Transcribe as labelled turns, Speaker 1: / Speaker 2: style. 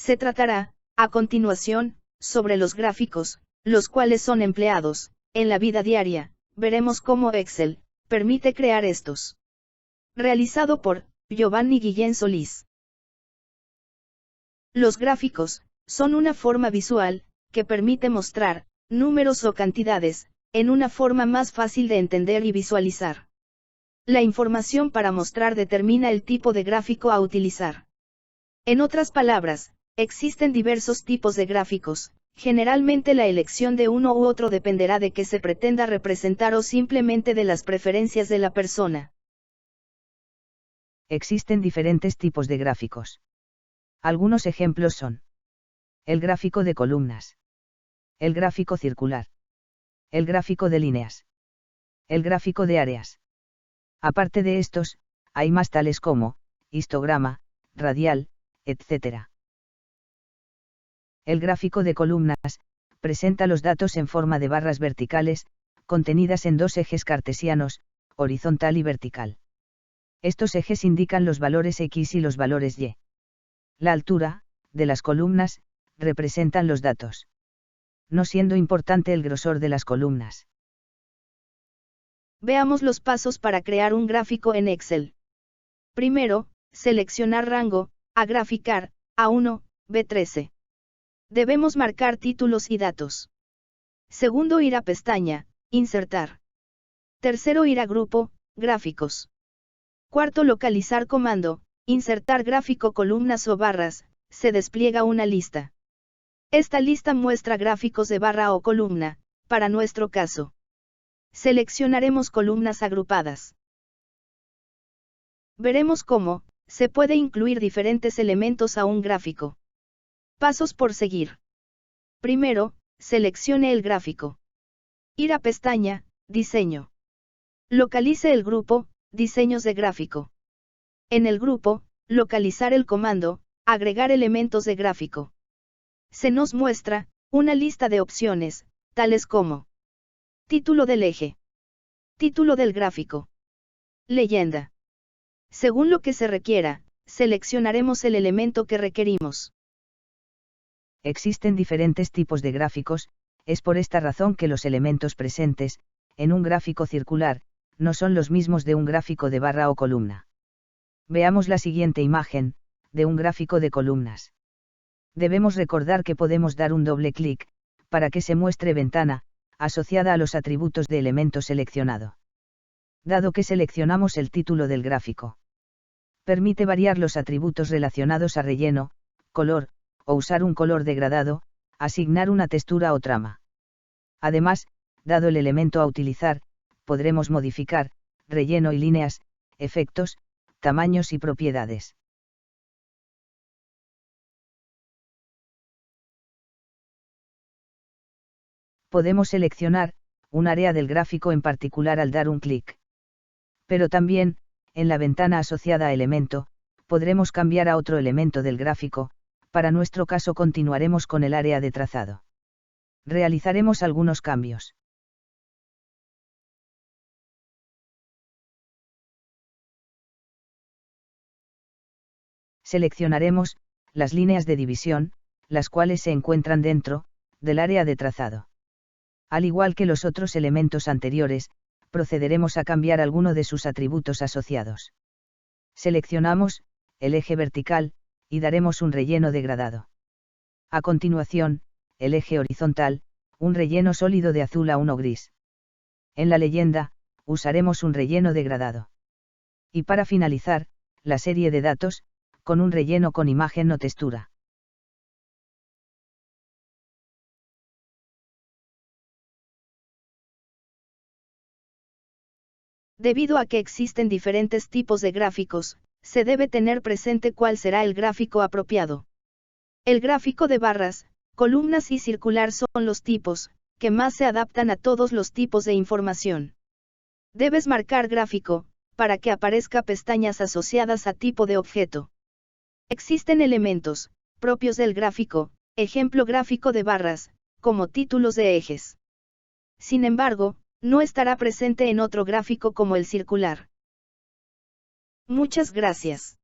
Speaker 1: Se tratará, a continuación, sobre los gráficos, los cuales son empleados, en la vida diaria. Veremos cómo Excel permite crear estos. Realizado por Giovanni Guillén Solís. Los gráficos son una forma visual que permite mostrar números o cantidades en una forma más fácil de entender y visualizar. La información para mostrar determina el tipo de gráfico a utilizar. En otras palabras, existen diversos tipos de gráficos. Generalmente la elección de uno u otro dependerá de qué se pretenda representar o simplemente de las preferencias de la persona.
Speaker 2: Existen diferentes tipos de gráficos. Algunos ejemplos son: el gráfico de columnas, el gráfico circular, el gráfico de líneas, el gráfico de áreas. Aparte de estos, hay más tales como histograma, radial, etc. El gráfico de columnas presenta los datos en forma de barras verticales, contenidas en dos ejes cartesianos, horizontal y vertical. Estos ejes indican los valores X y los valores Y. La altura de las columnas representan los datos, no siendo importante el grosor de las columnas.
Speaker 1: Veamos los pasos para crear un gráfico en Excel. Primero, seleccionar rango, a graficar, A1, B13. Debemos marcar títulos y datos. Segundo, ir a pestaña, insertar. Tercero, ir a grupo, gráficos. Cuarto, localizar comando, insertar gráfico columnas o barras, se despliega una lista. Esta lista muestra gráficos de barra o columna, para nuestro caso. Seleccionaremos columnas agrupadas. Veremos cómo se puede incluir diferentes elementos a un gráfico. Pasos por seguir. Primero, seleccione el gráfico. Ir a pestaña, diseño. Localice el grupo, diseños de gráfico. En el grupo, localizar el comando, agregar elementos de gráfico. Se nos muestra una lista de opciones, tales como título del eje, título del gráfico, leyenda. Según lo que se requiera, seleccionaremos el elemento que requerimos.
Speaker 2: Existen diferentes tipos de gráficos, es por esta razón que los elementos presentes, en un gráfico circular, no son los mismos de un gráfico de barra o columna. Veamos la siguiente imagen, de un gráfico de columnas. Debemos recordar que podemos dar un doble clic, para que se muestre ventana, asociada a los atributos de elemento seleccionado. Dado que seleccionamos el título del gráfico, permite variar los atributos relacionados a relleno, color, o usar un color degradado, asignar una textura o trama. Además, dado el elemento a utilizar, podremos modificar relleno y líneas, efectos, tamaños y propiedades. Podemos seleccionar un área del gráfico en particular al dar un clic. Pero también, en la ventana asociada a elemento, podremos cambiar a otro elemento del gráfico. Para nuestro caso continuaremos con el área de trazado. Realizaremos algunos cambios. Seleccionaremos las líneas de división, las cuales se encuentran dentro del área de trazado. Al igual que los otros elementos anteriores, procederemos a cambiar alguno de sus atributos asociados. Seleccionamos el eje vertical, y daremos un relleno degradado. A continuación, el eje horizontal, un relleno sólido de azul a 1 gris. En la leyenda, usaremos un relleno degradado. Y para finalizar, la serie de datos, con un relleno con imagen o textura.
Speaker 1: Debido a que existen diferentes tipos de gráficos, se debe tener presente cuál será el gráfico apropiado. El gráfico de barras, columnas y circular son los tipos que más se adaptan a todos los tipos de información. Debes marcar gráfico, para que aparezca pestañas asociadas a tipo de objeto. Existen elementos propios del gráfico, ejemplo gráfico de barras, como títulos de ejes. Sin embargo, no estará presente en otro gráfico como el circular. Muchas gracias.